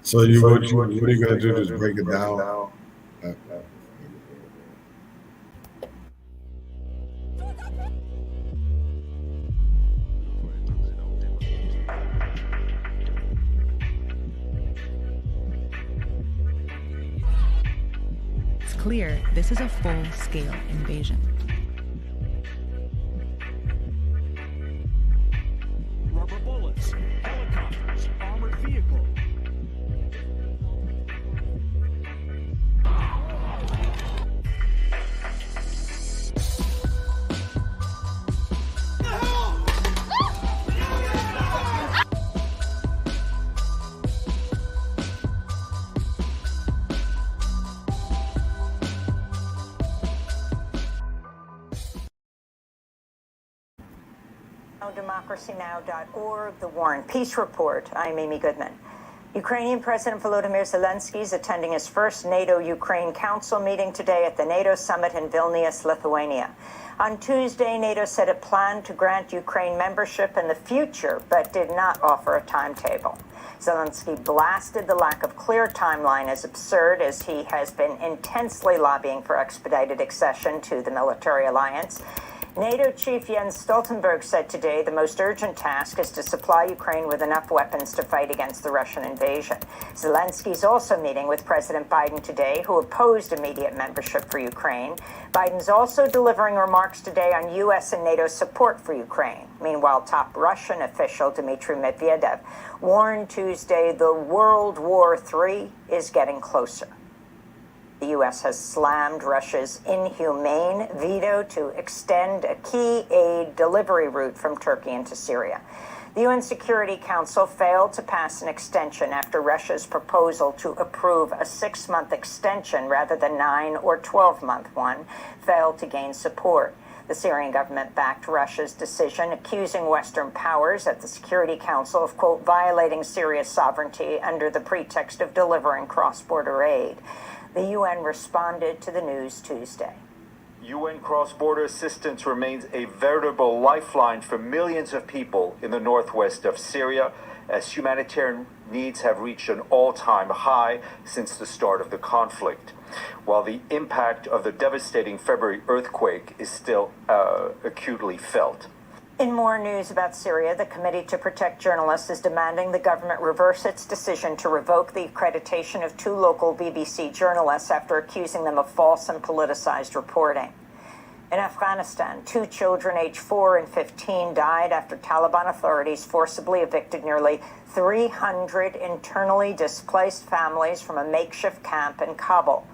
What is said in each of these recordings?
So what are you gonna do? Just break it down? Uh, It's clear this is a full-scale invasion. Rubber bullets, helicopters, armored vehicles. DemocracyNow.org, The War and Peace Report. I'm Amy Goodman. Ukrainian President Volodymyr Zelensky is attending his first NATO-Ukraine Council meeting today at the NATO summit in Vilnius, Lithuania. On Tuesday, NATO said it planned to grant Ukraine membership in the future, but did not offer a timetable. Zelensky blasted the lack of clear timeline as absurd, as he has been intensely lobbying for expedited accession to the military alliance. NATO Chief Jens Stoltenberg said today the most urgent task is to supply Ukraine with enough weapons to fight against the Russian invasion. Zelensky's also meeting with President Biden today, who opposed immediate membership for Ukraine. Biden's also delivering remarks today on U.S. and NATO support for Ukraine. Meanwhile, top Russian official Dmitry Medvedev warned Tuesday the World War III is getting closer. The U.S. has slammed Russia's inhumane veto to extend a key aid delivery route from Turkey into Syria. The UN Security Council failed to pass an extension after Russia's proposal to approve a 6-month extension rather than 9 or 12-month one failed to gain support. The Syrian government backed Russia's decision, accusing Western powers at the Security Council of, quote, violating Syria's sovereignty under the pretext of delivering cross-border aid. The UN responded to the news Tuesday. UN cross-border assistance remains a veritable lifeline for millions of people in the northwest of Syria, as humanitarian needs have reached an all-time high since the start of the conflict. While the impact of the devastating February earthquake is still acutely felt. In more news about Syria, the Committee to Protect Journalists is demanding the government reverse its decision to revoke the accreditation of 2 local BBC journalists after accusing them of false and politicized reporting. In Afghanistan, 2 children aged 4 and 15 died after Taliban authorities forcibly evicted nearly 300 internally displaced families from a makeshift camp in Kabul.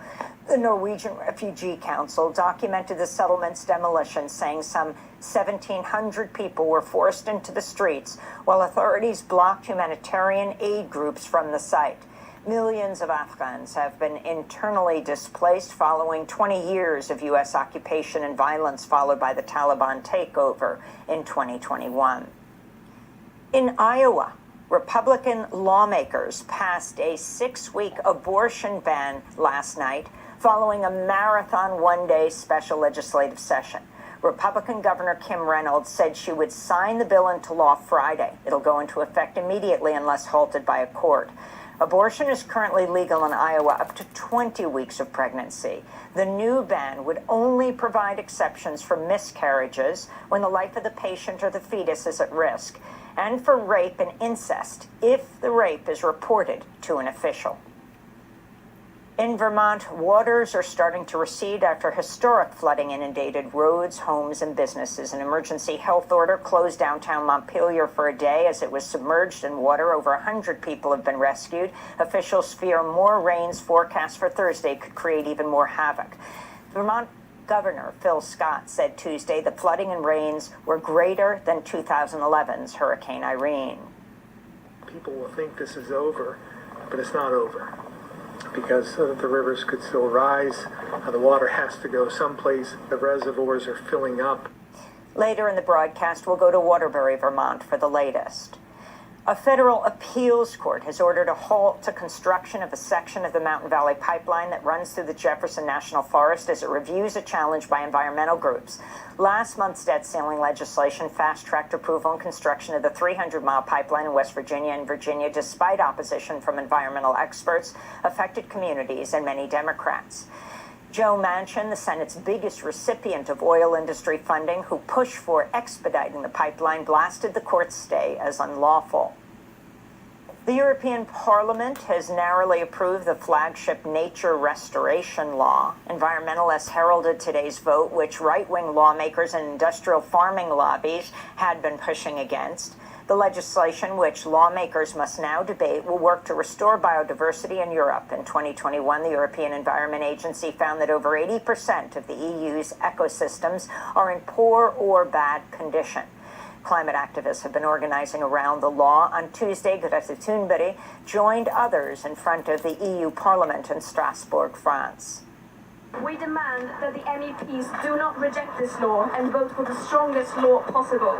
The Norwegian Refugee Council documented the settlement's demolition, saying some 1,700 people were forced into the streets while authorities blocked humanitarian aid groups from the site. Millions of Afghans have been internally displaced following 20 years of U.S. occupation and violence, followed by the Taliban takeover in 2021. In Iowa, Republican lawmakers passed a 6-week abortion ban last night, following a marathon one-day special legislative session. Republican Governor Kim Reynolds said she would sign the bill into law Friday. It'll go into effect immediately unless halted by a court. Abortion is currently legal in Iowa up to 20 weeks of pregnancy. The new ban would only provide exceptions for miscarriages when the life of the patient or the fetus is at risk, and for rape and incest if the rape is reported to an official. In Vermont, waters are starting to recede after historic flooding inundated roads, homes, and businesses. An emergency health order closed downtown Montpelier for a day as it was submerged in water. Over 100 people have been rescued. Officials fear more rains forecast for Thursday could create even more havoc. Vermont Governor Phil Scott said Tuesday the flooding and rains were greater than 2011's Hurricane Irene. People will think this is over, but it's not over, because the rivers could still rise. The water has to go someplace. The reservoirs are filling up. Later in the broadcast, we'll go to Waterbury, Vermont for the latest. A federal appeals court has ordered a halt to construction of a section of the Mountain Valley Pipeline that runs through the Jefferson National Forest as it reviews a challenge by environmental groups. Last month's debt ceiling legislation fast-tracked approval and construction of the 300-mile pipeline in West Virginia and Virginia, despite opposition from environmental experts, affected communities, and many Democrats. Joe Manchin, the Senate's biggest recipient of oil industry funding, who pushed for expediting the pipeline, blasted the court's stay as unlawful. The European Parliament has narrowly approved the flagship nature restoration law. Environmentalists heralded today's vote, which right-wing lawmakers and industrial farming lobbies had been pushing against. The legislation, which lawmakers must now debate, will work to restore biodiversity in Europe. In 2021, the European Environment Agency found that over 80% of the EU's ecosystems are in poor or bad condition. Climate activists have been organizing around the law. On Tuesday, Greta Thunberg joined others in front of the EU Parliament in Strasbourg, France. We demand that the MEPs do not reject this law and vote for the strongest law possible.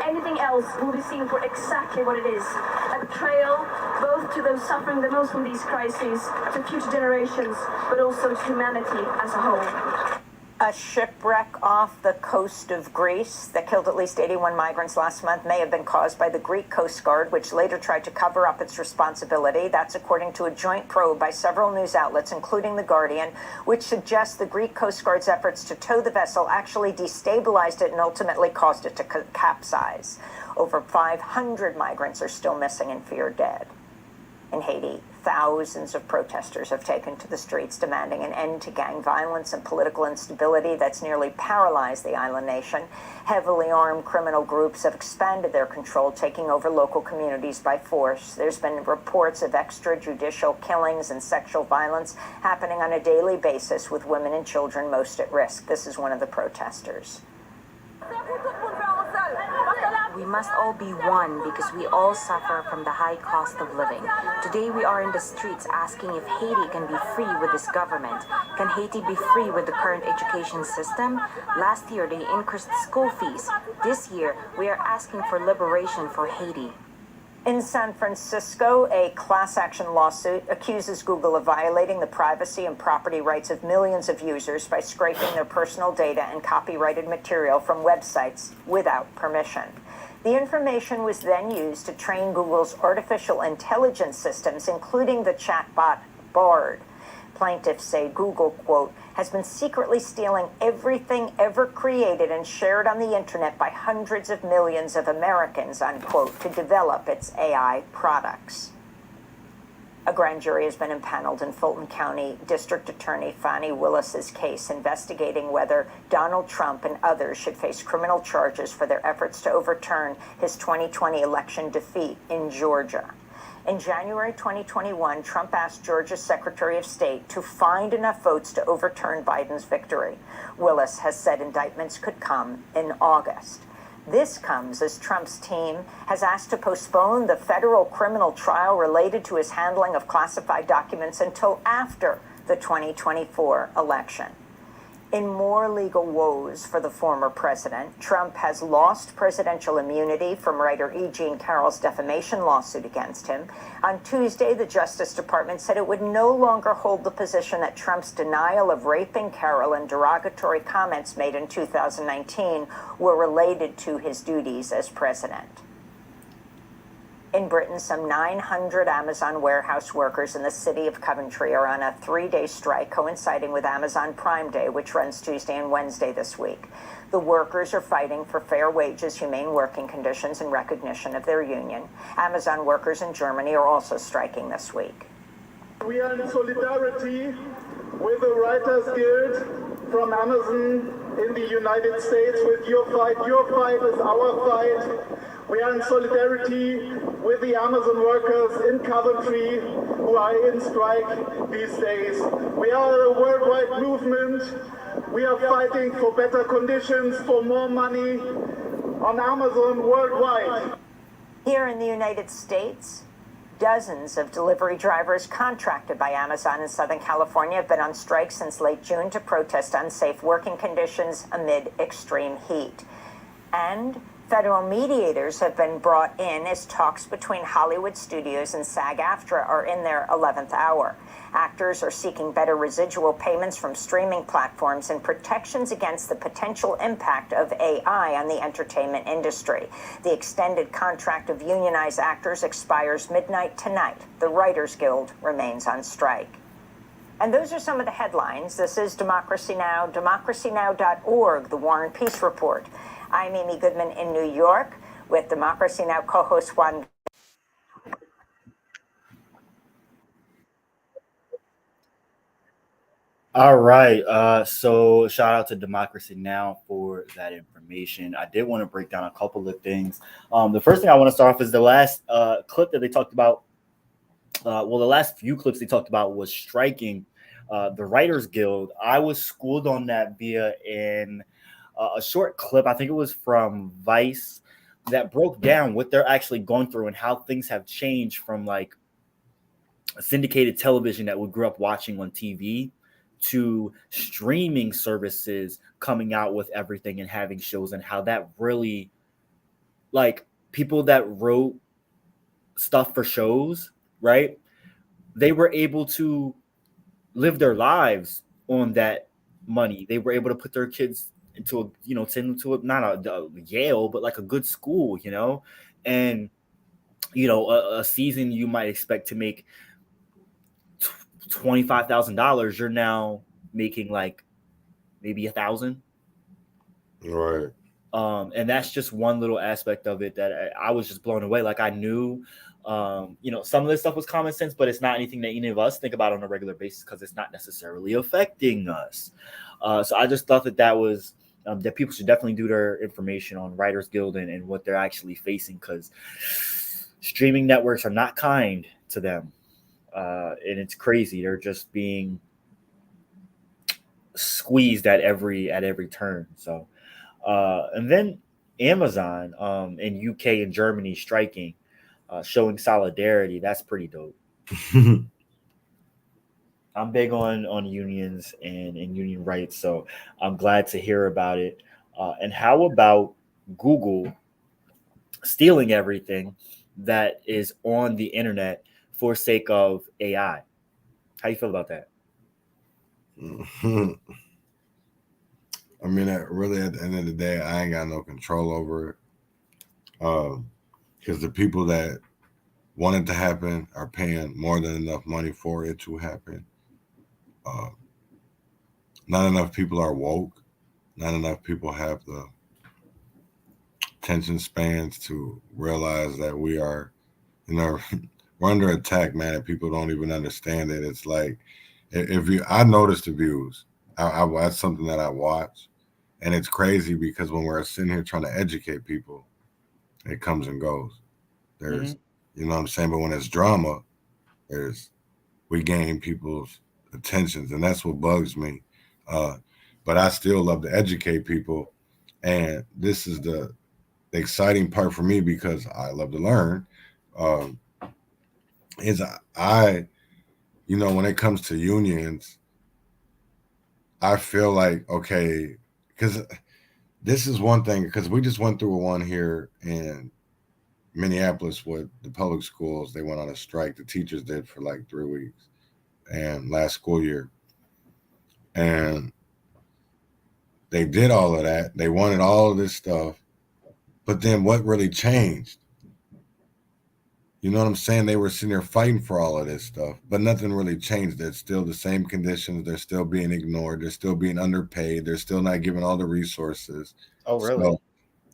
Anything else will be seen for exactly what it is, a betrayal both to those suffering the most from these crises, to future generations, but also to humanity as a whole. A shipwreck off the coast of Greece that killed at least 81 migrants last month may have been caused by the Greek Coast Guard, which later tried to cover up its responsibility. That's according to a joint probe by several news outlets, including The Guardian, which suggests the Greek Coast Guard's efforts to tow the vessel actually destabilized it and ultimately caused it to capsize. Over 500 migrants are still missing and feared dead. In Haiti, thousands of protesters have taken to the streets demanding an end to gang violence and political instability that's nearly paralyzed the island nation. Heavily armed criminal groups have expanded their control, taking over local communities by force. There's been reports of extrajudicial killings and sexual violence happening on a daily basis, with women and children most at risk. This is one of the protesters. We must all be one because we all suffer from the high cost of living. Today we are in the streets asking if Haiti can be free with this government. Can Haiti be free with the current education system? Last year they increased school fees. This year we are asking for liberation for Haiti. In San Francisco, a class action lawsuit accuses Google of violating the privacy and property rights of millions of users by scraping their personal data and copyrighted material from websites without permission. The information was then used to train Google's artificial intelligence systems, including the chatbot Bard. Plaintiffs say Google, quote, has been secretly stealing everything ever created and shared on the internet by hundreds of millions of Americans, unquote, to develop its AI products. A grand jury has been impaneled in Fulton County District Attorney Fani Willis's case, investigating whether Donald Trump and others should face criminal charges for their efforts to overturn his 2020 election defeat in Georgia. In January 2021, Trump asked Georgia's Secretary of State to find enough votes to overturn Biden's victory. Willis has said indictments could come in August. This comes as Trump's team has asked to postpone the federal criminal trial related to his handling of classified documents until after the 2024 election. In more legal woes for the former president, Trump has lost presidential immunity from writer E. Jean Carroll's defamation lawsuit against him. On Tuesday, the Justice Department said it would no longer hold the position that Trump's denial of raping Carroll and derogatory comments made in 2019 were related to his duties as president. In Britain, some 900 Amazon warehouse workers in the city of Coventry are on a 3-day strike coinciding with Amazon Prime Day, which runs Tuesday and Wednesday this week. The workers are fighting for fair wages, humane working conditions, and recognition of their union. Amazon workers in Germany are also striking this week. We are in solidarity with the Writers Guild from Amazon in the United States with your fight. Your fight is our fight. We are in solidarity with the Amazon workers in Coventry who are in strike these days. We are a worldwide movement. We are fighting for better conditions, for more money on Amazon worldwide. Here in the United States, dozens of delivery drivers contracted by Amazon in Southern California have been on strike since late June to protest unsafe working conditions amid extreme heat. And Federal mediators have been brought in as talks between Hollywood studios and SAG-AFTRA are in their 11th hour. Actors are seeking better residual payments from streaming platforms and protections against the potential impact of AI on the entertainment industry. The extended contract of unionized actors expires midnight tonight. The Writers Guild remains on strike. And those are some of the headlines. This is Democracy Now!, democracynow.org, the War and Peace Report. I'm Amy Goodman in New York with Democracy Now! Co-host Juan. All right. So shout out to Democracy Now! For that information. I did want to break down a couple of things. The first thing I want to start off is the last clip that they talked about. The last few clips they talked about was striking the Writers Guild. I was schooled on that via a short clip. I think it was from Vice that broke down what they're actually going through and how things have changed from like syndicated television that we grew up watching on TV to streaming services coming out with everything and having shows, and how that really, like, people that wrote stuff for shows, right? They were able to live their lives on that money. They were able to put their kids into send them to not a Yale, but like a good school, and a season you might expect to make $25,000, you're now making like maybe 1,000. Right. And that's just one little aspect of it that I was just blown away. Like I knew, some of this stuff was common sense, but it's not anything that any of us think about on a regular basis because it's not necessarily affecting us. So I just thought that was that people should definitely do their information on Writers Guild and what they're actually facing, because streaming networks are not kind to them. And it's crazy. They're just being squeezed at every turn. So, and then Amazon in UK and Germany striking, showing solidarity. That's pretty dope. I'm big on unions and union rights, so I'm glad to hear about it. And how about Google stealing everything that is on the internet for sake of AI? How you feel about that? I mean, really, at the end of the day, I ain't got no control over it. Because the people that want it to happen are paying more than enough money for it to happen. Not enough people are woke. Not enough people have the attention spans to realize that we are, we're under attack, man, and people don't even understand it. It's like, I noticed the views. That's something that I watch, and it's crazy because when we're sitting here trying to educate people, it comes and goes. There's, you know what I'm saying? But when it's drama, we gain people's attentions, and that's what bugs me. But I still love to educate people, and this is the exciting part for me because I love to learn. Is when it comes to unions, I feel like, okay, because this is one thing, because we just went through one here in Minneapolis with the public schools. They went on a strike. The teachers did for like 3 weeks and last school year. And they did all of that. They wanted all of this stuff. But then what really changed? You know what I'm saying? They were sitting there fighting for all of this stuff, but nothing really changed. It's still the same conditions. They're still being ignored. They're still being underpaid. They're still not given all the resources. Oh, really? So,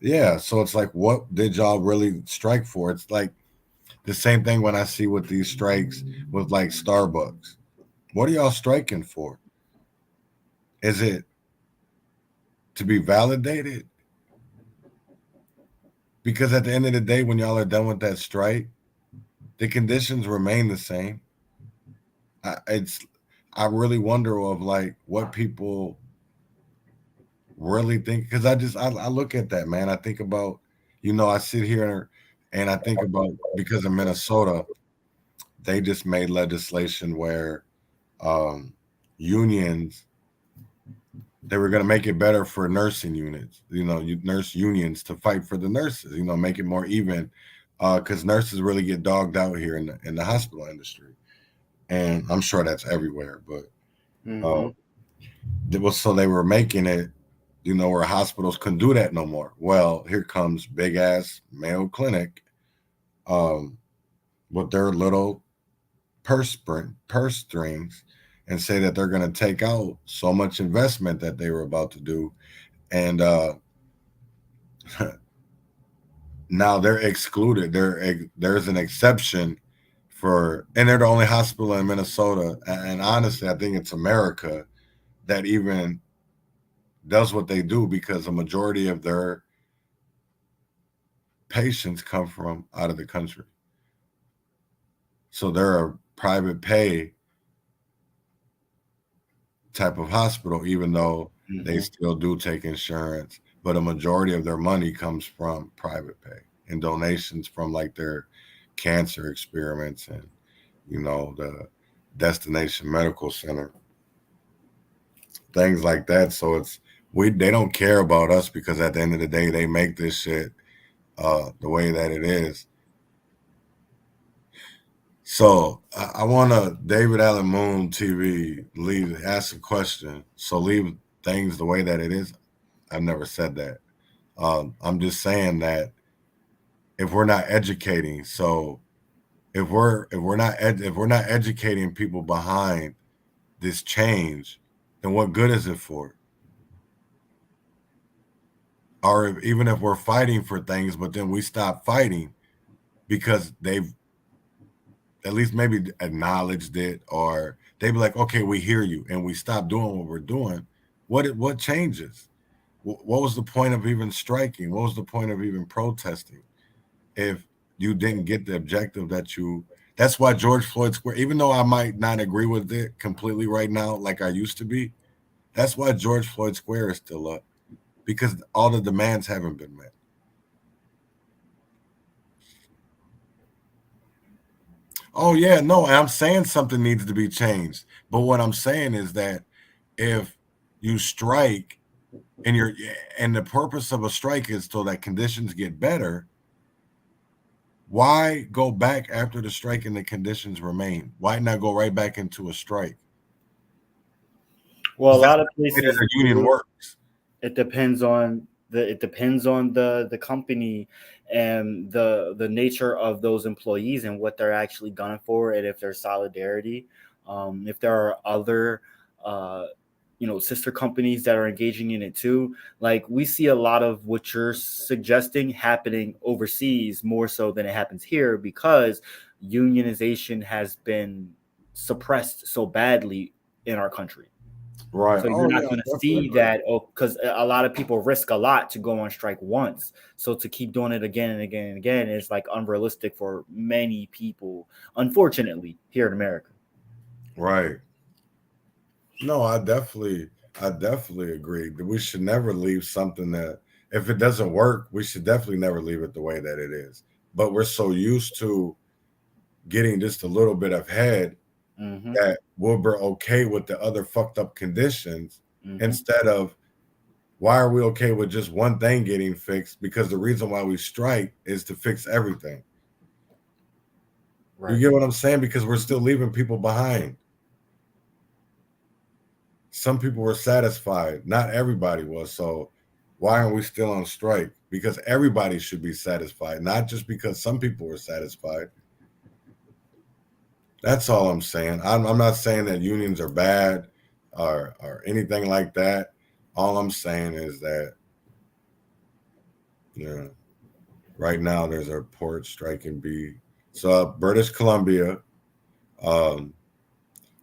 yeah. So it's like, what did y'all really strike for? It's like the same thing when I see with these strikes with like Starbucks. What are y'all striking for? Is it to be validated? Because at the end of the day, when y'all are done with that strike, the conditions remain the same. I really wonder of like what people really think, because I look at that, man. I think about, I sit here and I think about, because in Minnesota, they just made legislation where unions they were going to make it better for nursing units, nurse unions to fight for the nurses, make it more even, because nurses really get dogged out here in the hospital industry, and I'm sure that's everywhere. But Mm-hmm. so they were making it, where hospitals couldn't do that no more. Well, here comes big ass Mayo Clinic, um, with their little purse strings, and say that they're going to take out so much investment that they were about to do, and now they're excluded. There's an exception and they're the only hospital in Minnesota, and honestly, I think it's America that even does what they do, because a majority of their patients come from out of the country. So they're a private pay type of hospital, even though they still do take insurance. But a majority of their money comes from private pay and donations from like their cancer experiments and the destination medical center, things like that. So they don't care about us, because at the end of the day they make this shit the way that it is. So I want to David Allen Moon TV ask a question. So leave things the way that it is. I've never said that. I'm just saying that if we're not educating, so if we're not educating people behind this change, then what good is it for? Or even if we're fighting for things, but then we stop fighting because they've at least maybe acknowledged it, or they'd be like, okay, we hear you, and we stop doing what we're doing. What changes? What was the point of even striking? What was the point of even protesting if you didn't get the objective that's why George Floyd Square, even though I might not agree with it completely right now like I used to be, that's why George Floyd Square is still up, because all the demands haven't been met. Oh yeah, no, I'm saying something needs to be changed. But what I'm saying is that if you strike and the purpose of a strike is so that conditions get better, why go back after the strike and the conditions remain? Why not go right back into a strike? Well, a That's lot of the way that places the union works. it depends on the company and the nature of those employees and what they're actually gunning for, and if there's solidarity, if there are other sister companies that are engaging in it too. Like, we see a lot of what you're suggesting happening overseas more so than it happens here, because unionization has been suppressed so badly in our country. Right. So you're Oh not yeah, going to definitely. see that, because a lot of people risk a lot to go on strike once. So to keep doing it again and again and again is like unrealistic for many people, unfortunately, here in America. Right. No, I definitely agree that we should never leave something that, if it doesn't work, we should definitely never leave it the way that it is. But we're so used to getting just a little bit ahead Mm-hmm. that we're okay with the other fucked up conditions, Mm-hmm. instead of, why are we okay with just one thing getting fixed? Because the reason why we strike is to fix everything. Right. You get what I'm saying? Because we're still leaving people behind. Some people were satisfied. Not everybody was. So why aren't we still on strike? Because everybody should be satisfied, not just because some people were satisfied. That's all I'm saying. I'm not saying that unions are bad or anything like that. All I'm saying is that, right now there's a port strike in British Columbia, um,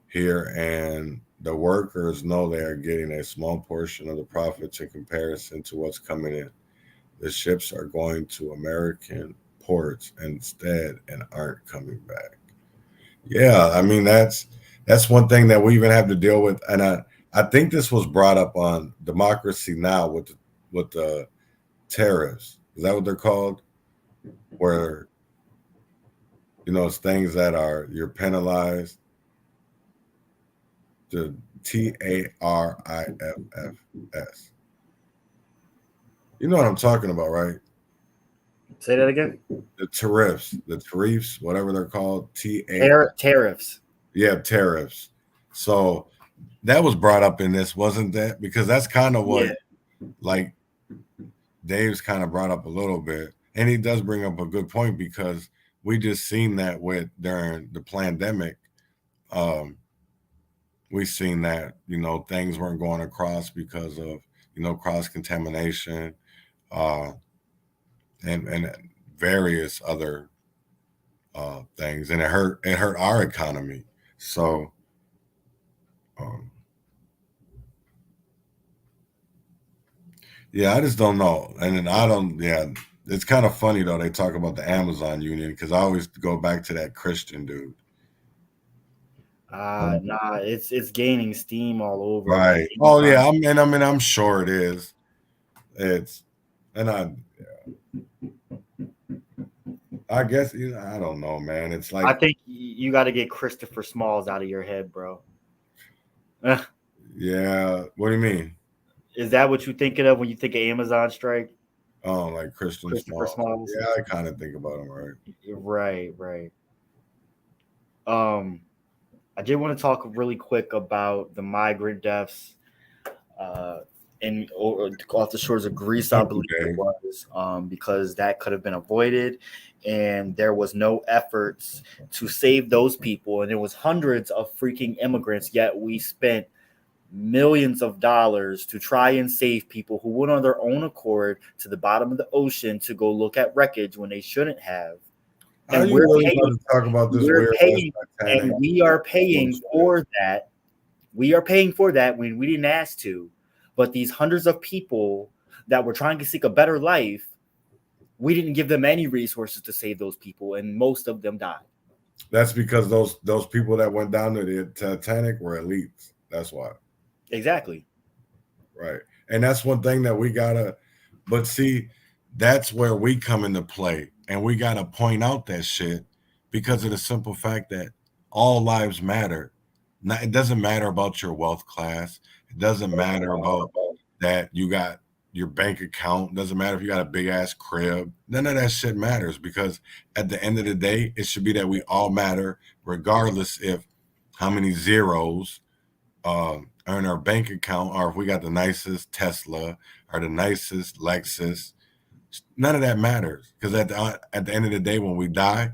here, and the workers know they are getting a small portion of the profits in comparison to what's coming in. The ships are going to American ports instead and aren't coming back. Yeah, I mean that's one thing that we even have to deal with, and I think this was brought up on Democracy Now with the tariffs. Is that what they're called? Where it's things that you're penalized. The TARIFFS. You know what I'm talking about, right? Say that again. The tariffs, whatever they're called. Tariffs. Yeah, tariffs. So that was brought up in this, wasn't that? Because that's kind of what, like, Dave's kind of brought up a little bit, and he does bring up a good point because we just seen that with during the pandemic. We seen that things weren't going across because of cross contamination, and various other things, and it hurt our economy. So, yeah, I just don't know, and then I don't. Yeah, it's kind of funny though. They talk about the Amazon Union because I always go back to that Christian dude. Nah, it's gaining steam all over. Right. Oh yeah, I'm sure it is. It's and I guess I don't know, man. It's like I think you got to get Christopher Smalls out of your head, bro. Yeah. What do you mean? Is that what you're thinking of when you think of Amazon strike? Oh, like Christopher Smalls. Yeah, I kind of think about him, right? Right. I did want to talk really quick about the migrant deaths off the shores of Greece, I believe it was, because that could have been avoided, and there was no efforts to save those people, and it was hundreds of freaking immigrants, yet we spent millions of dollars to try and save people who went on their own accord to the bottom of the ocean to go look at wreckage when they shouldn't have. And we're really about to talk about this weird and we are paying for that. We are paying for that when we didn't ask to. But these hundreds of people that were trying to seek a better life, we didn't give them any resources to save those people, and most of them died. That's because those people that went down to the Titanic were elites. That's why. Exactly. Right. And that's one thing that we gotta, but see, that's where we come into play. And we gotta point out that shit because of the simple fact that all lives matter. It doesn't matter about your wealth class. It doesn't matter about that you got your bank account. It doesn't matter if you got a big ass crib. None of that shit matters because at the end of the day, it should be that we all matter, regardless if how many zeros are in our bank account, or if we got the nicest Tesla or the nicest Lexus. None of that matters because at the end of the day, when we die,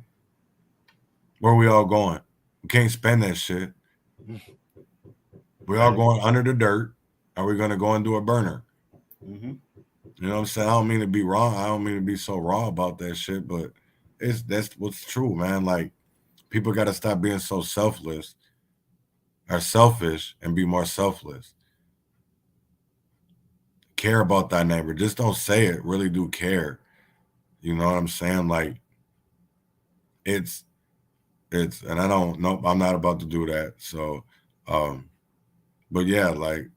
where are we all going? We can't spend that shit. We're all going under the dirt. Are we going to go into a burner? Mm-hmm. You know what I'm saying? I don't mean to be wrong. I don't mean to be so raw about that shit, but that's what's true, man. Like, people got to stop being so selfish and be more selfless. Care about thy neighbor. Just don't say it. Really do care. You know what I'm saying? Like, it's, and I don't know. I'm not about to do that. So, but yeah, like,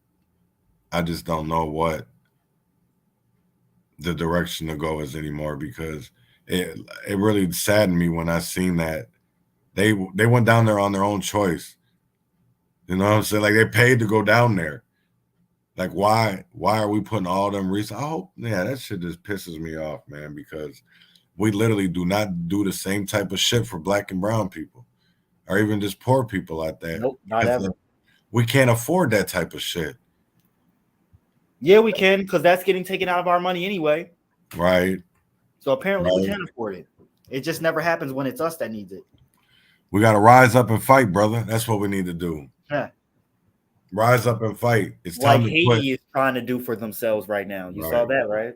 I just don't know what the direction to go is anymore because it really saddened me when I seen that they went down there on their own choice. You know what I'm saying? Like, they paid to go down there. Like, why are we putting all them resources? I hope, yeah, that shit just pisses me off, man, because we literally do not do the same type of shit for black and brown people or even just poor people like that. Nope, not ever. We can't afford that type of shit. Yeah, we can, because that's getting taken out of our money anyway. Right. So apparently we can afford it. It just never happens when it's us that needs it. We got to rise up and fight, brother. That's what we need to do. Huh. Rise up and fight. It's time like to Haiti is trying to do for themselves right now. You saw that, right?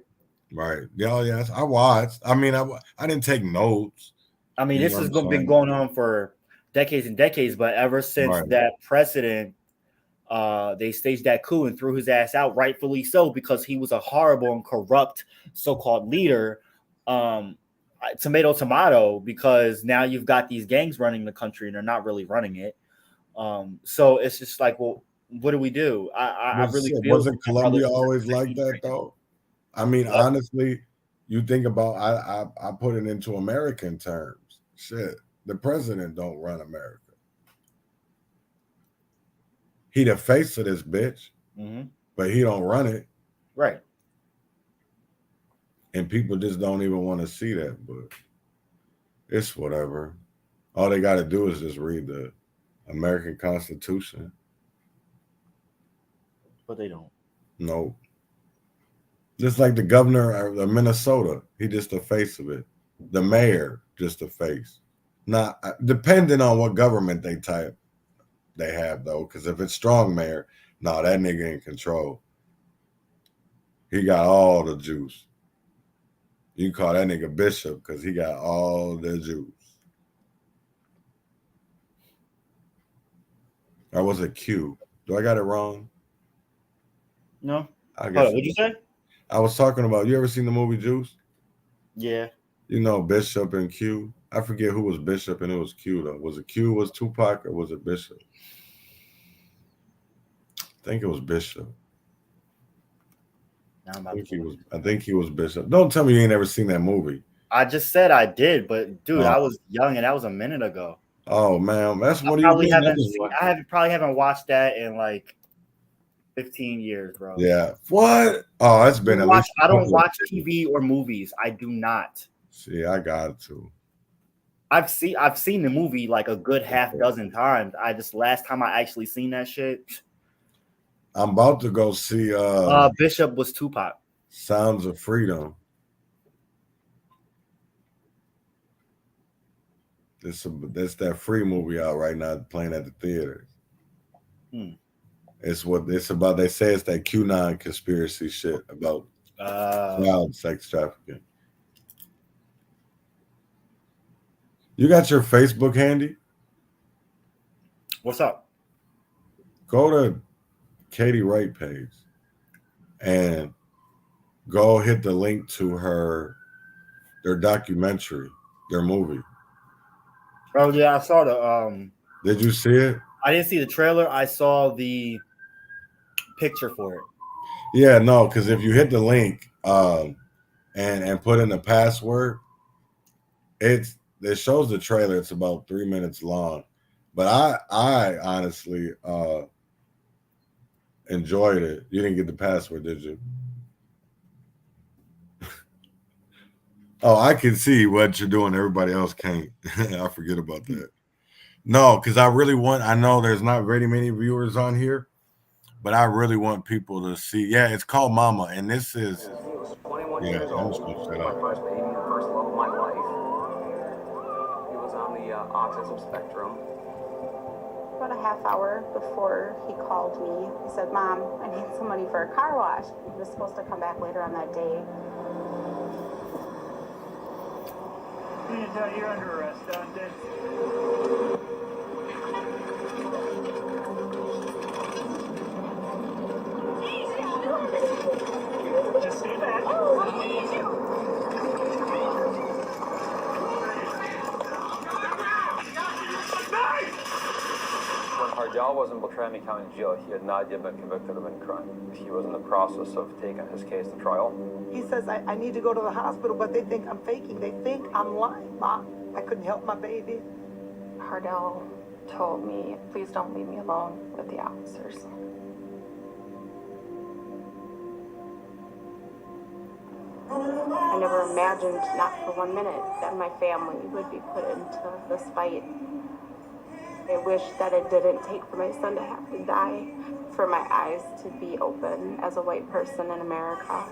Right. Yeah, yes. I watched. I mean, I didn't take notes. I mean, this has been going on for decades and decades, but ever since that president, they staged that coup and threw his ass out, rightfully so, because he was a horrible and corrupt so-called leader. Tomato, because now you've got these gangs running the country and they're not really running it. So it's just like, well, what do we do? I really feel wasn't Colombia always like that though? I mean, honestly, you think about I put it into American terms. Shit, the president don't run America. He the face of this bitch, but he don't run it. Right. And people just don't even want to see that, but it's whatever. All they got to do is just read the American Constitution. But they don't. No. Just like the governor of Minnesota, he just the face of it. The mayor, just the face. Not depending on what government they have though, because if it's strong mayor, no, that nigga in control. He got all the juice. You can call that nigga Bishop because he got all the juice. Or was it Q? Do I got it wrong? No. I guess. What'd you say? I was talking about. You ever seen the movie Juice? Yeah. You know Bishop and Q. I forget who was Bishop and who was Q though. Was it Q was Tupac or was it Bishop? I think it was Bishop. I think he was Bishop. Don't tell me you ain't ever seen that movie. I just said I did, but dude, I was young and that was a minute ago. Oh man, that's what you mean. I probably haven't watched that in like 15 years, bro. Yeah. What? Oh, it's been at least. I don't watch TV or movies. I do not. See, I got to. I've seen the movie like a good half dozen times. Last time I actually seen that shit. I'm about to go see Bishop was Tupac. Sounds of Freedom. That's that Free movie out right now playing at the theaters. It's about. They say it's that QAnon conspiracy shit about child sex trafficking. You got your Facebook handy? What's up? Go to Katie Wright page and go hit the link to their documentary, their movie. Oh yeah, I saw the Did you see it? I didn't see the trailer. I saw the picture for it. Yeah, no, because if you hit the link and put in the password, it shows the trailer. It's about 3 minutes long, but I honestly enjoyed it. You didn't get the password, did you? Oh, I can see what you're doing. Everybody else can't. I forget about that. No, because I know there's not very many viewers on here, but I really want people to see. Yeah, it's called Mama, and this is. He was 21 Yeah, years I'm old. just gonna shut My up. first baby, the first love of my life. He was on the autism spectrum. About a half hour before he called me, he said, "Mom, I need some money for a car wash." He was supposed to come back later on that day. You're under arrest, Dante. Just stay back. When Hardell was in Beltrami County Jail, he had not yet been convicted of any crime. He was in the process of taking his case to trial. He says, I need to go to the hospital, but they think I'm faking. They think I'm lying, Mom. I couldn't help my baby. Hardell told me, "Please don't leave me alone with the officers." I never imagined, not for 1 minute, that my family would be put into this fight. I wish that it didn't take for my son to have to die, for my eyes to be open as a white person in America.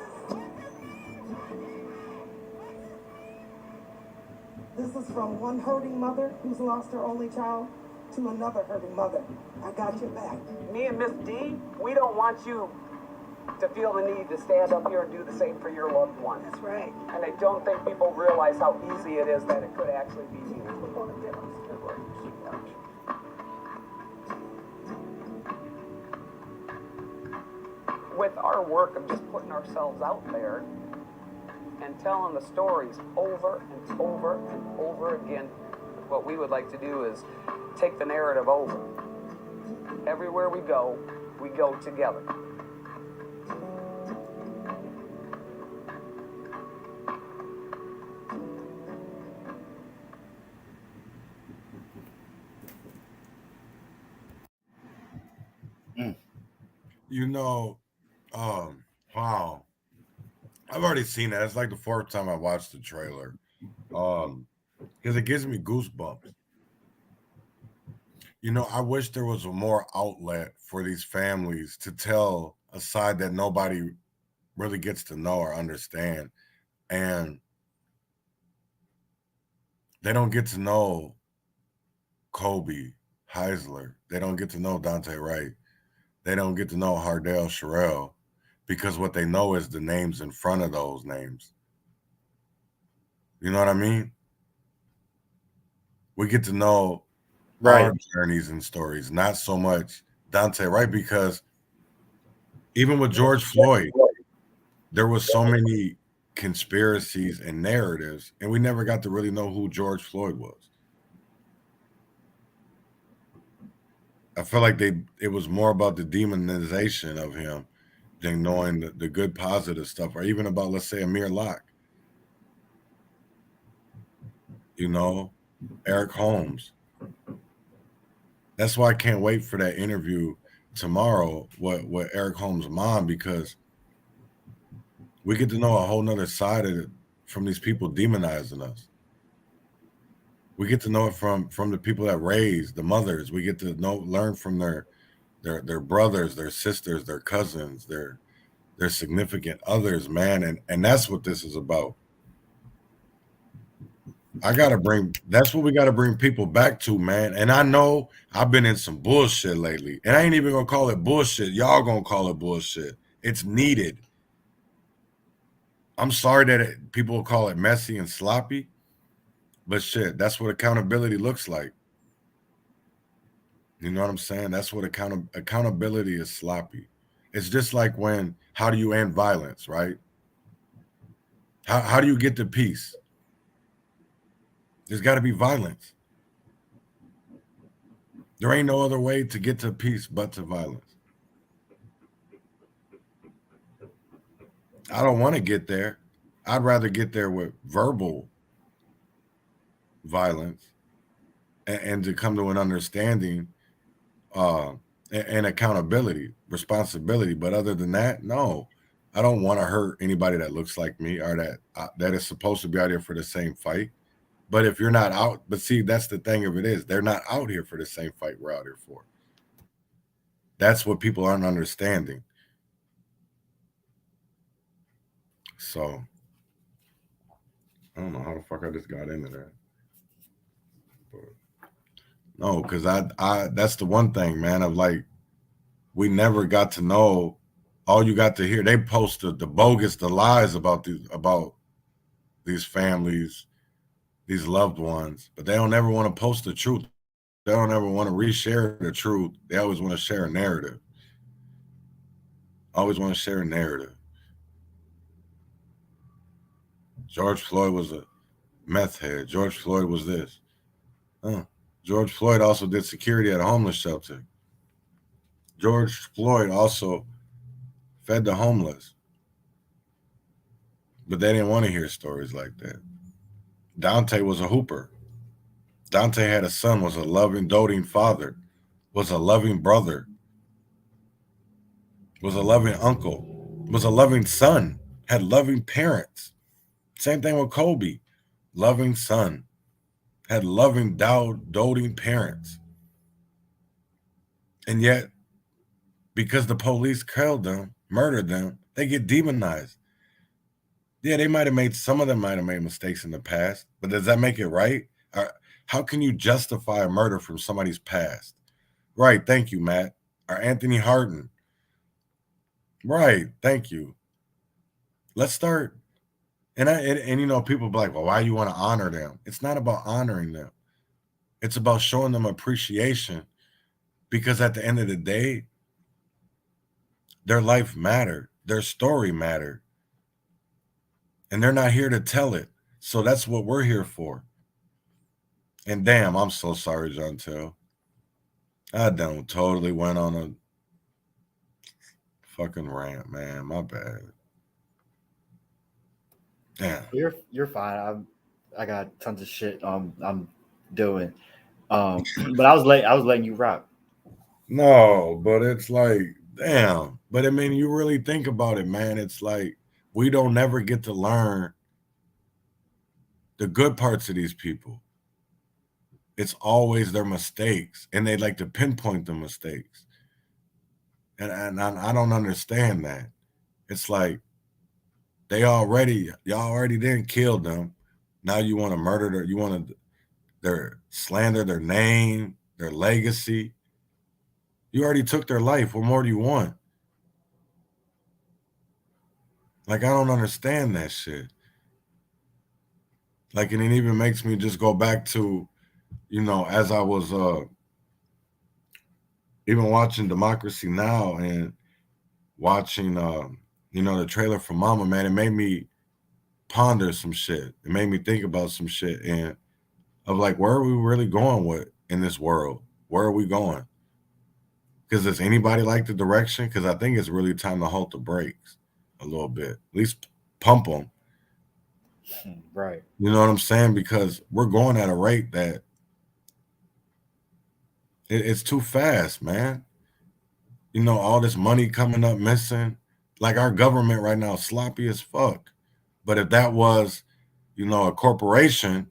This is from one hurting mother who's lost her only child to another hurting mother. I got your back. Me and Miss D, we don't want you to feel the need to stand up here and do the same for your loved one. That's right. And I don't think people realize how easy it is that it could actually be you. With our work of just putting ourselves out there and telling the stories over and over and over again, what we would like to do is take the narrative over. Everywhere we go together. You know, wow. I've already seen that. It's like the fourth time I watched the trailer. Because it gives me goosebumps. You know, I wish there was a more outlet for these families to tell a side that nobody really gets to know or understand. And they don't get to know Kobe Heisler. They don't get to know Dante Wright. They don't get to know Hardell Sherrill because what they know is the names in front of those names. You know what I mean? We get to know Right. our journeys and stories, not so much Dante Wright, because even with George Floyd, there was so many conspiracies and narratives, and we never got to really know who George Floyd was. I feel like it was more about the demonization of him than knowing the good positive stuff, or even about, let's say, Amir Locke, you know, Eric Holmes. That's why I can't wait for that interview tomorrow with Eric Holmes' mom, because we get to know a whole nother side of it from these people demonizing us. We get to know it from the people that raised the mothers. We get to learn from their brothers, their sisters, their cousins, their significant others, man. And that's what this is about. That's what we gotta bring people back to, man. And I know I've been in some bullshit lately. And I ain't even gonna call it bullshit. Y'all gonna call it bullshit. It's needed. I'm sorry that people call it messy and sloppy, but shit, that's what accountability looks like. You know what I'm saying? That's what accountability is sloppy. It's just like how do you end violence, right? How do you get to peace? There's got to be violence. There ain't no other way to get to peace but to violence. I don't want to get there. I'd rather get there with verbal violence and to come to an understanding uh, and accountability, responsibility. But other than that, no, I don't want to hurt anybody that looks like me or that is supposed to be out here for the same fight. But if you're not out, but see, that's the thing of it is they're not out here for the same fight we're out here for. That's what people aren't understanding. So I don't know how the fuck I just got into that. But no, because I that's the one thing, man, of like we never got to know. All you got to hear, they posted the bogus, the lies about these families, these loved ones, but they don't ever want to post the truth. They don't ever want to reshare the truth. They always want to share a narrative. Always want to share a narrative. George Floyd was a meth head. George Floyd was this. George Floyd also did security at a homeless shelter. George Floyd also fed the homeless. But they didn't want to hear stories like that. Dante was a hooper. Dante had a son, was a loving, doting father, was a loving brother, was a loving uncle, was a loving son, had loving parents. Same thing with Kobe. Loving son, had loving, doting parents. And yet, because the police killed them, murdered them, they get demonized. Yeah, some of them might have made mistakes in the past, but does that make it right? How can you justify a murder from somebody's past? Right, thank you, Matt. Or Anthony Harden. Right, thank you. Let's start. And you know, people be like, well, why you want to honor them? It's not about honoring them. It's about showing them appreciation, because at the end of the day, their life mattered, their story mattered, and they're not here to tell it. So that's what we're here for. And damn, I'm so sorry, Jontel. I done totally went on a fucking rant, man. My bad. Damn. You're fine. I got tons of shit I'm doing. But I was letting you rock. No, but it's like Damn. But I mean, you really think about it, man. It's like we don't never get to learn the good parts of these people. It's always their mistakes, and they like to pinpoint the mistakes. And I don't understand that. It's like y'all already didn't kill them. Now you want to murder their, you want to their slander their name, their legacy. You already took their life. What more do you want? Like I don't understand that shit. Like, and it even makes me just go back to, as I was even watching Democracy Now and watching the trailer for Mama, man, it made me ponder some shit. It made me think about some shit and of like where are we really going with in this world? Where are we going? Because does anybody like the direction? Because I think it's really time to halt the brakes a little bit. At least pump them. Right. You know what I'm saying? Because we're going at a rate that it's too fast, man. All this money coming up missing. Like our government right now, sloppy as fuck. But if that was, a corporation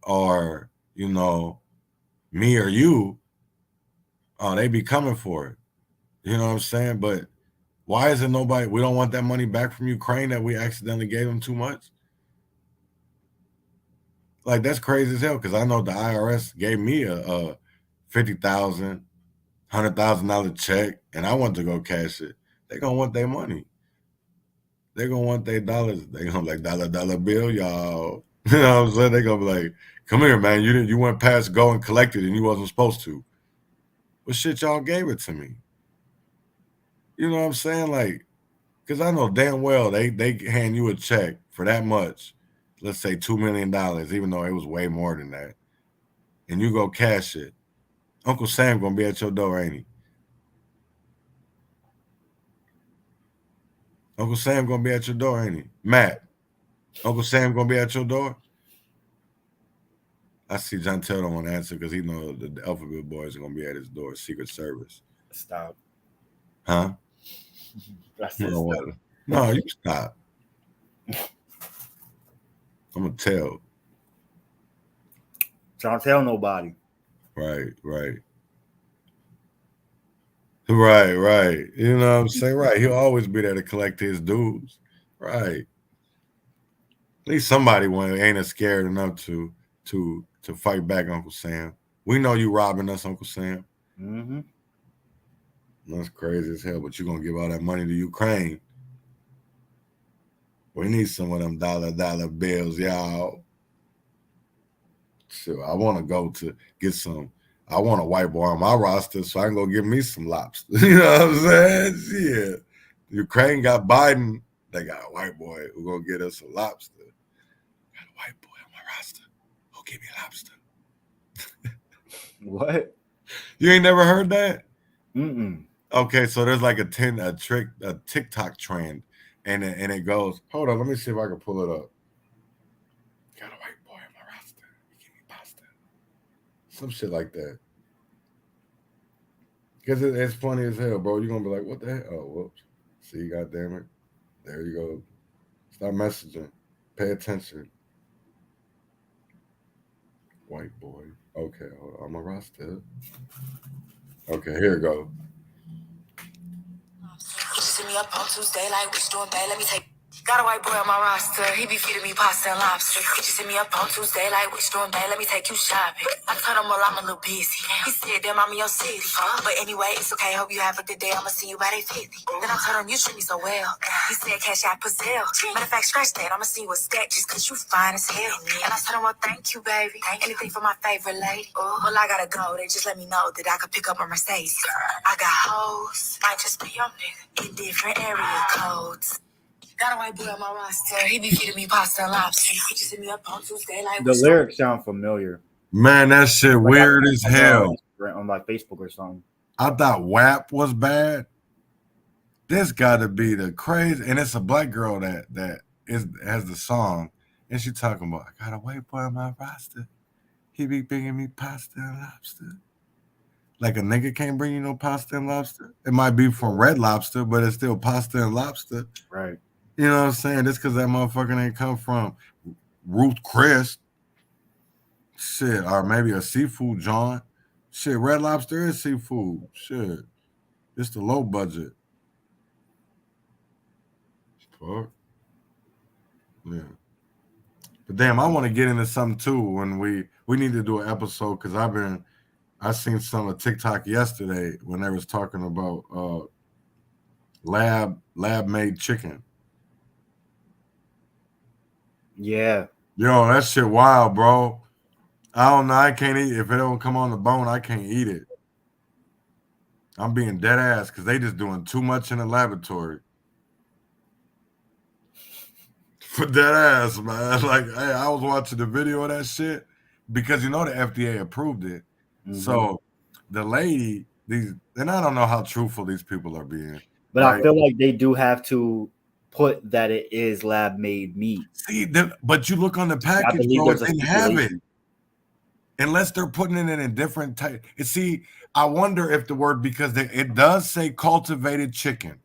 or, me or you, oh, they be coming for it. You know what I'm saying? But why is it nobody? We don't want that money back from Ukraine that we accidentally gave them too much. Like that's crazy as hell. Because I know the IRS gave me a $50,000, $100,000 check, and I want to go cash it. They gonna want their money. They gonna want their dollars. They gonna be like dollar bill, y'all. You know what I'm saying? They gonna be like, come here, man. You went past go and collect it, and you wasn't supposed to. But shit, y'all gave it to me. You know what I'm saying? Like, because I know damn well they hand you a check for that much, let's say $2 million, even though it was way more than that, and you go cash it. Uncle Sam gonna be at your door, ain't he? Uncle Sam gonna be at your door, ain't he? Matt, Uncle Sam gonna be at your door? I see John Tell don't want to answer because he knows the Alphabet Boys are gonna be at his door. Secret Service. Stop. Huh? I said No, stop. no, you stop. I'm gonna tell. Don't tell nobody. Right. Right. You know what I'm saying? Right. He'll always be there to collect his dues. Right. At least somebody ain't as scared enough to fight back, Uncle Sam. We know you robbing us, Uncle Sam. Mm-hmm. That's crazy as hell, but you're gonna give all that money to Ukraine. We need some of them dollar bills, y'all. So I want to go to get some. I want a white boy on my roster so I can go get me some lobster. You know what I'm saying? Yeah. Ukraine got Biden. They got a white boy who gonna get us some lobster. Got a white boy on my roster who give me lobster. What? You ain't never heard that? Mm-mm. Okay, so there's like a TikTok trend, and it goes. Hold on, let me see if I can pull it up. Got a white boy on my roster. He give me pasta. Some shit like that. Because it's funny as hell, bro. You're gonna be like, what the hell? Oh, whoops. See, goddamn it. There you go. Stop messaging. Pay attention. White boy. Okay, hold on. I'm a roster. Okay, here we go. Just hit me up on Tuesday, like, what you doing, babe? Let me take. Got a white boy on my roster. He be feeding me pasta and lobster. He just hit me up on Tuesday, like, what you doing, babe? Let me take you shopping. I told him, well, I'm a little busy. He said, damn, I'm in your city. But anyway, it's okay. Hope you have a good day. I'ma see you by 8:50. Then I told him, you treat me so well. He said, cash out Brazil. Matter of fact, scratch that. I'ma see you a stack just cause you fine as hell. And I told him, well, thank you, baby. Anything for my favorite lady. Well, I gotta go. They just let me know that I could pick up a Mercedes. I got hoes. Might just be your nigga in different area codes. Got a white boy on my roster. He be feeding me pasta and lobster. He just hit me up on Tuesday, like, The lyrics sound familiar. Man, that shit Like weird as hell. On like Facebook or something. I thought WAP was bad. This got to be the crazy, and it's a black girl that has the song, and she talking about, I got a white boy on my roster. He be bringing me pasta and lobster. Like a nigga can't bring you no pasta and lobster. It might be from Red Lobster, but it's still pasta and lobster. Right. You know what I'm saying? Just because that motherfucker ain't come from Ruth Chris, shit, or maybe a seafood joint. Shit, Red Lobster is seafood. Shit, it's the low budget. Fuck. Yeah. But damn, I want to get into something too when we need to do an episode because I seen some of TikTok yesterday when they was talking about lab made chicken. Yeah. Yo, that shit wild, bro. I don't know. I can't eat if it don't come on the bone. I can't eat it. I'm being dead ass because they just doing too much in the laboratory. For dead ass, man. Like, hey, I was watching the video of that shit because you know the FDA approved it. Mhm. So the lady, and I don't know how truthful these people are being. But right? I feel like they do have to put that it is lab made meat. See, but you look on the I package, believe bro, it there's a didn't have it. stipulation. Unless they're putting it in a different type. See, I wonder if the word, because it does say cultivated chicken.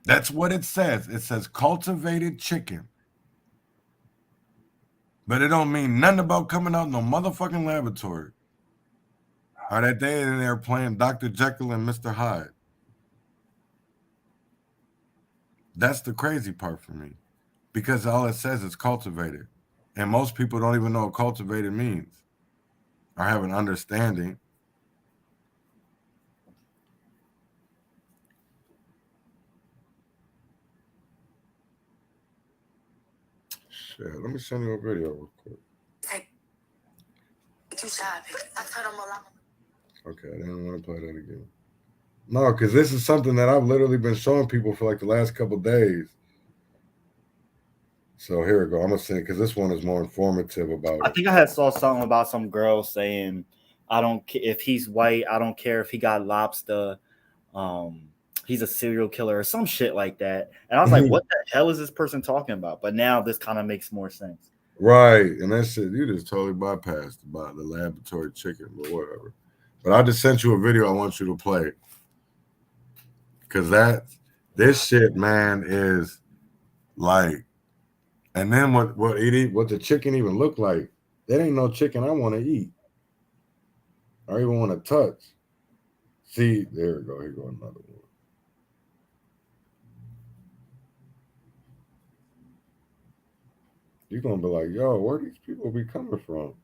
That's what it says. It says cultivated chicken. But it don't mean nothing about coming out no motherfucking laboratory. Or that they in there playing Dr. Jekyll and Mr. Hyde. That's the crazy part for me. Because all it says is cultivated. And most people don't even know what cultivated means. Or have an understanding. Shit, let me send you a video real quick. Okay, I didn't want to play that again. No, because this is something that I've literally been showing people for like the last couple of days. So here we go. I'm gonna say because this one is more informative about I it. think I saw something about some girl saying, "I don't care if he's white. I don't care if he got lobster. He's a serial killer or some shit like that." And I was like, "What the hell is this person talking about?" But now this kind of makes more sense. Right, and that shit you just totally bypassed about the laboratory chicken, but whatever. But I just sent you a video I want you to play because this shit, man, is like. And then what the chicken even look like? That ain't no chicken I want to eat. Or even want to touch. See, there we go. Here go another one. You're gonna be like, yo, where these people be coming from?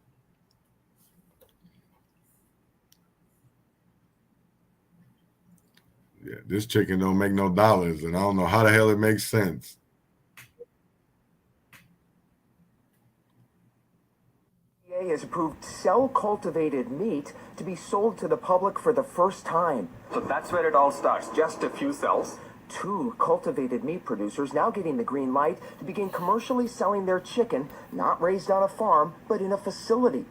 Yeah, this chicken don't make no dollars, and I don't know how the hell it makes sense. FDA has approved cell-cultivated meat to be sold to the public for the first time. So that's where it all starts, just a few cells. 2 cultivated meat producers now getting the green light to begin commercially selling their chicken, not raised on a farm, but in a facility.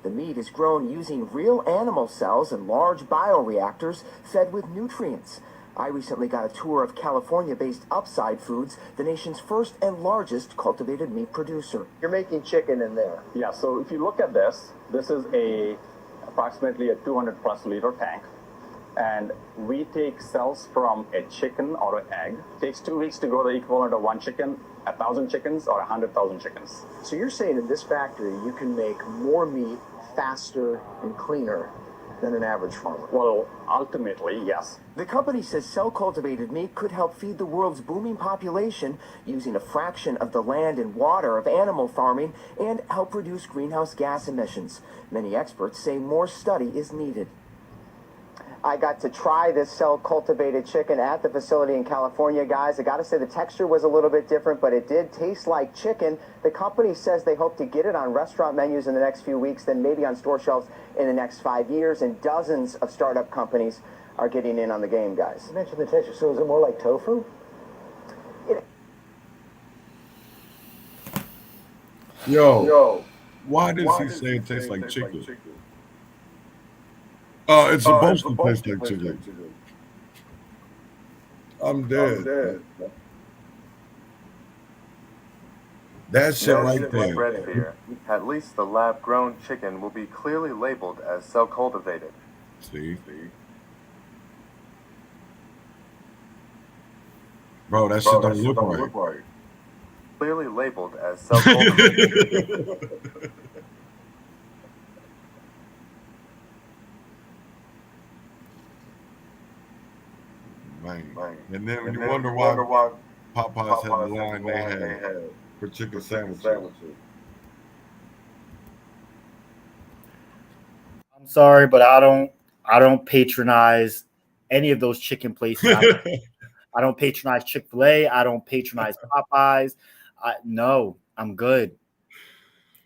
The meat is grown using real animal cells and large bioreactors fed with nutrients. I recently got a tour of California-based Upside Foods, the nation's first and largest cultivated meat producer. You're making chicken in there. Yeah, so if you look at this is approximately a 200 plus liter tank. And we take cells from a chicken or an egg. It takes 2 weeks to grow the equivalent of 1 chicken, 1,000 chickens, or 100,000 chickens. So you're saying in this factory you can make more meat faster and cleaner than an average farmer? Well, ultimately, yes. The company says cell-cultivated meat could help feed the world's booming population using a fraction of the land and water of animal farming and help reduce greenhouse gas emissions. Many experts say more study is needed. I got to try this cell-cultivated chicken at the facility in California, guys. I got to say the texture was a little bit different, but it did taste like chicken. The company says they hope to get it on restaurant menus in the next few weeks, then maybe on store shelves in the next 5 years, and dozens of startup companies are getting in on the game, guys. You mentioned the texture, so is it more like tofu? Yo, why does he say it tastes like chicken? Oh, it's supposed to taste like chicken. I'm dead. That shit No right shit there. spread fear. At least the lab-grown chicken will be clearly labeled as cell-cultivated. See? Bro, that shit don't look right. Clearly labeled as cell-cultivated. Man. And then when you wonder why Popeyes had the line they had for chicken sandwiches. I'm sorry, but I don't patronize any of those chicken places. I don't patronize Chick-fil-A. I don't patronize Popeyes. No, I'm good.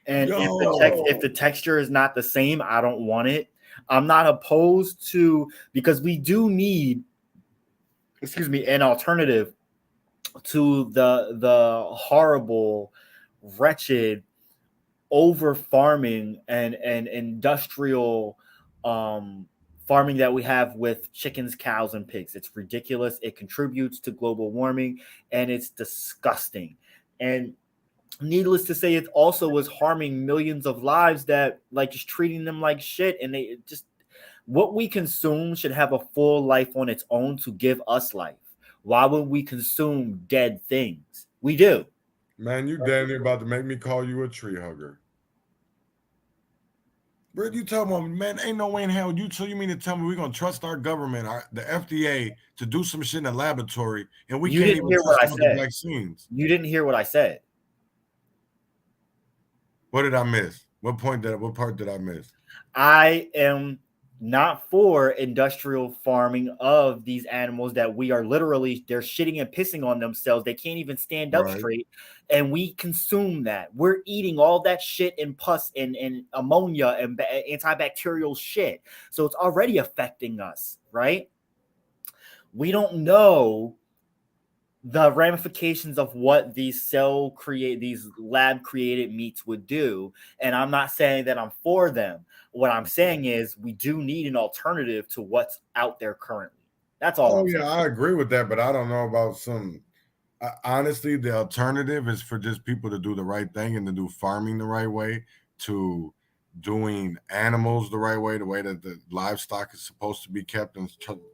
And if the texture is not the same, I don't want it. I'm not opposed to, because we do need, an alternative to the horrible, wretched, over farming and industrial farming that we have with chickens, cows, and pigs. It's ridiculous. It contributes to global warming, and it's disgusting. And needless to say, it also was harming millions of lives, that like just treating them like shit. And they just, what we consume should have a full life on its own to give us life. Why would we consume dead things? We do. Man, you damn near about to make me call you a tree hugger. Bro, you tell me, man, ain't no way in hell you mean to tell me we're gonna trust our government, the FDA, to do some shit in a laboratory, and we can't even trust them with the vaccines? You didn't hear what I said. What did I miss? What part did I miss? I am not for industrial farming of these animals that we are literally, they're shitting and pissing on themselves. They can't even stand up straight. And we consume that. We're eating all that shit and pus and ammonia and antibacterial shit. So it's already affecting us, right? We don't know the ramifications of what these lab created meats would do. And I'm not saying that I'm for them. What I'm saying is we do need an alternative to what's out there currently. That's all. Oh, yeah, I agree with that, but I don't know about some. Honestly, the alternative is for just people to do the right thing and to do farming the right way, to doing animals the right way, the way that the livestock is supposed to be kept,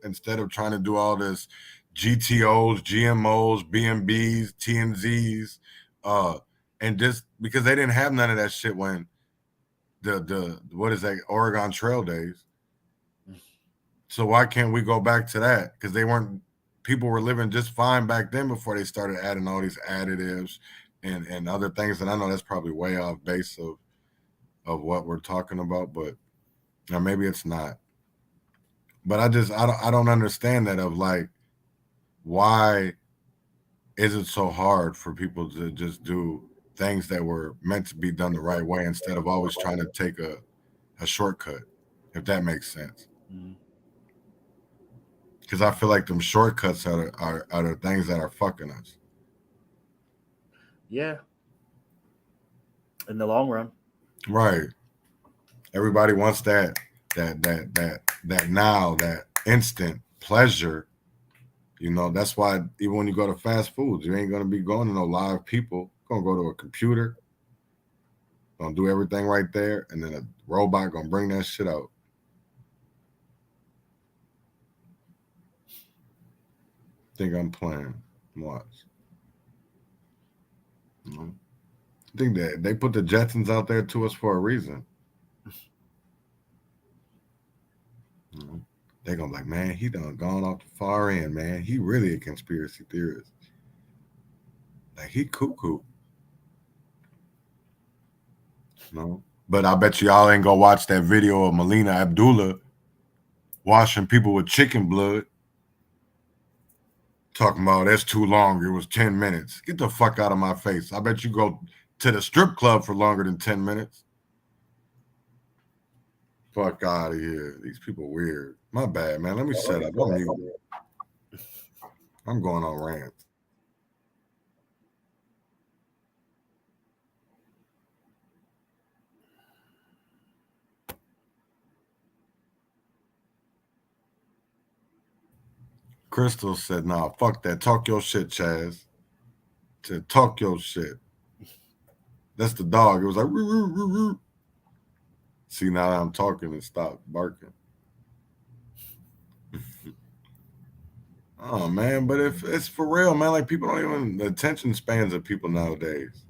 instead of trying to do all this GTOs, GMOs, BMBs, TNZs, and just because they didn't have none of that shit when the what is that, Oregon Trail days. So why can't we go back to that? Because people were living just fine back then before they started adding all these additives and other things. And I know that's probably way off base of what we're talking about, but maybe it's not. But I don't understand that, of like, why is it so hard for people to just do things that were meant to be done the right way instead of always trying to take a shortcut, if that makes sense? Because I feel like them shortcuts are the things that are fucking us. Yeah. In the long run. Right. Everybody wants that now, that instant pleasure. You know, that's why even when you go to fast foods, you ain't gonna be going to no live people. You're gonna go to a computer, gonna do everything right there, and then a robot gonna bring that shit out. Think I'm playing. Watch. I think that they put the Jetsons out there to us for a reason. They're gonna be like, man, he done gone off the far end, man. He really a conspiracy theorist. Like, he cuckoo. No. But I bet y'all ain't gonna watch that video of Melina Abdullah washing people with chicken blood. Talking about that's too long. It was 10 minutes. Get the fuck out of my face. I bet you go to the strip club for longer than 10 minutes. Fuck out of here. These people weird. My bad, man. Let me shut up. I'm going on rants. Crystal said, nah, fuck that. Talk your shit, Chaz. To talk your shit. That's the dog. It was like, "Roo, roo, roo, roo." See, now that I'm talking, it stopped barking. Oh man, but if it's for real, man, like people don't even the attention spans of people nowadays.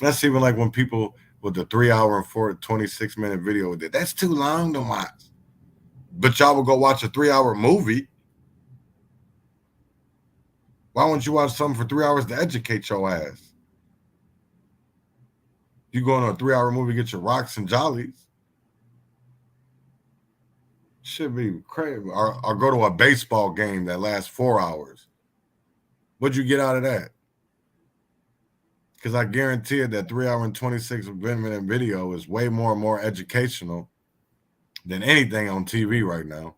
That's even like when people with the 3 hour and 26 minute video, that's too long to watch. But y'all will go watch a 3 hour movie. Why wouldn't you watch something for 3 hours to educate your ass? You go on a 3 hour movie, get your rocks and jollies. Should be crazy. Or go to a baseball game that lasts 4 hours. What'd you get out of that? Because I guarantee it that 3 hour and 26 minute video is way more educational than anything on TV right now.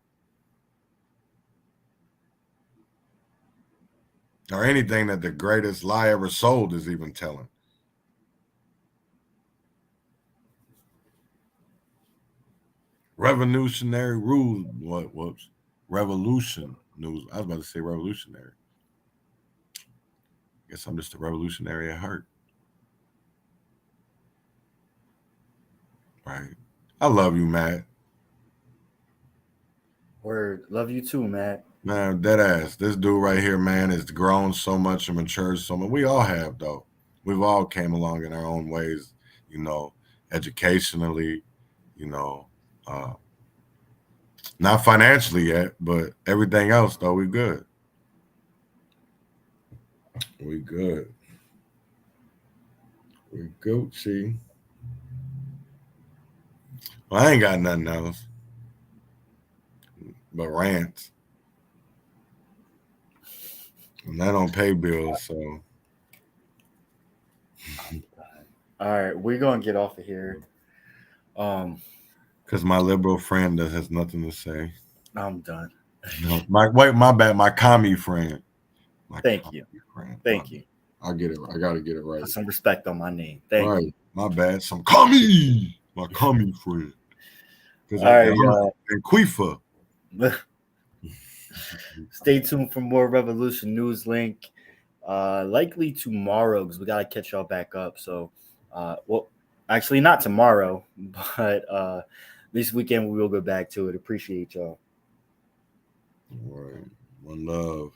Or anything that the greatest lie ever sold is even telling. Revolutionary rules. What? Whoops. Revolution news. I was about to say revolutionary. Guess I'm just a revolutionary at heart. Right. I love you, Matt. Word. Love you too, Matt. Man, dead ass. This dude right here, man, has grown so much and matured so much. We all have, though. We've all came along in our own ways, educationally, not financially yet, but everything else, though, we good. We good. We Gucci. Well, I ain't got nothing else but rants. And I don't pay bills, so. All right, we're gonna get off of here. Because my liberal friend has nothing to say. I'm done. No, my bad. My commie friend. Thank you. Friend. Thank you. I'll get it. I gotta get it right. Put some respect on my name. Thank you. My bad. Some commie. My commie friend. All right, y'all. And Quifa. Stay tuned for more Revolution Newslink. Likely tomorrow because we gotta catch y'all back up. So, well, actually not tomorrow, but this weekend we will go back to it. Appreciate y'all. All right. One love.